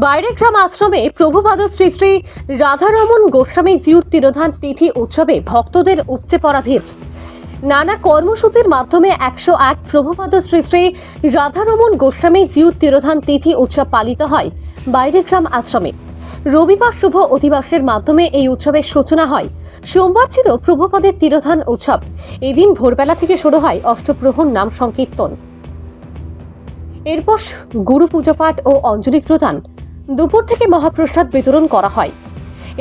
বাইরেগ্রাম আশ্রমে প্রভুপাদ শ্রী শ্রী রাধারমণ গোস্বামী জিউর তিরোধান তিথি উৎসবে ভক্তদের উপচে পড়া ভিড়। নানা কর্মসূচির মাধ্যমে 108 প্রভুপাদ শ্রী শ্রী রাধারমণ গোস্বামী জিউর তিরোধান তিথি উৎসব পালিত হয় বাইরেগ্রাম আশ্রমে। রবিবার শুভ অধিবাসের মাধ্যমে এই উৎসবের সূচনা হয়। সোমবার ছিল প্রভুপাদের তিরোধান উৎসব। এদিন ভোরবেলা থেকে শুরু হয় অষ্টপ্রহর নাম সংকীর্তন, এরপর গুরু পূজাপাঠ ও অঞ্জলি প্রদান। দুপুর থেকে মহাপ্রসাদ বিতরণ করা হয়।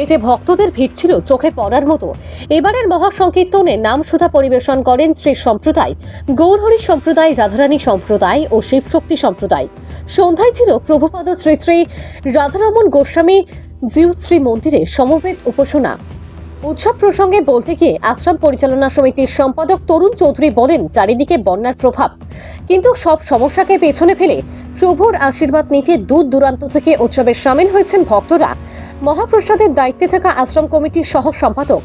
এতে ভক্তদের ভিড় ছিল চোখে পড়ার মতো। এবারের মহাসংকীর্তনে নাম সুধা পরিবেশন করেন শ্রী সম্প্রদায়, গৌরহরি সম্প্রদায়, রাধারানী সম্প্রদায় ও শিবশক্তি সম্প্রদায়। সন্ধ্যায় ছিল প্রভুপাদ শ্রী শ্রী রাধারমণ গোস্বামী জিউ শ্রী মন্দিরে সমবেত উপাসনা। উৎসব প্রসঙ্গে বলতে গিয়ে আশ্রম পরিচালনা সমিতির সম্পাদক তরুণ চৌধুরী বলেন, চারিদিকে বন্যার প্রভাব, কিন্তু সব সমস্যাকে পেছনে ফেলে প্রভুর আশীর্বাদ নিতে দূর দূরান্ত থেকে উৎসবে সামিল হয়েছেন ভক্তরা। মহাপ্রসাদের দায়িত্বে থাকা আশ্রম কমিটির সহ সম্পাদক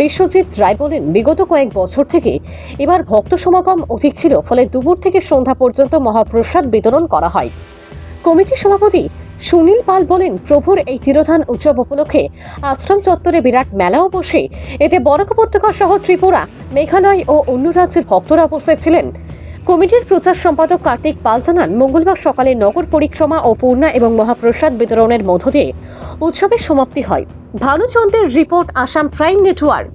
বিশ্বজিৎ রায় বলেন, বিগত কয়েক বছর থেকে এবার ভক্ত সমাগম অধিক ছিল, ফলে দুপুর থেকে সন্ধ্যা পর্যন্ত মহাপ্রসাদ বিতরণ করা হয়। কমিটির সভাপতি সুনীল পাল বলেন, প্রভুর এই তিরোধান উৎসব উপলক্ষে আশ্রম চত্বরে বিরাট মেলাও বসে। এতে বরাক উপত্যকা সহ ত্রিপুরা, মেঘালয় ও অন্য রাজ্যের ভক্তরা উপস্থিত ছিলেন। কমিটির প্রচার সম্পাদক কার্তিক পাল জানান, মঙ্গলবার সকালে নগর পরিক্রমা ও পূর্ণা এবং মহাপ্রসাদ বিতরণের মধ্য দিয়ে উৎসবের সমাপ্তি হয়। ভানুচন্দ্রের রিপোর্ট, আসাম প্রাইম নেটওয়ার্ক।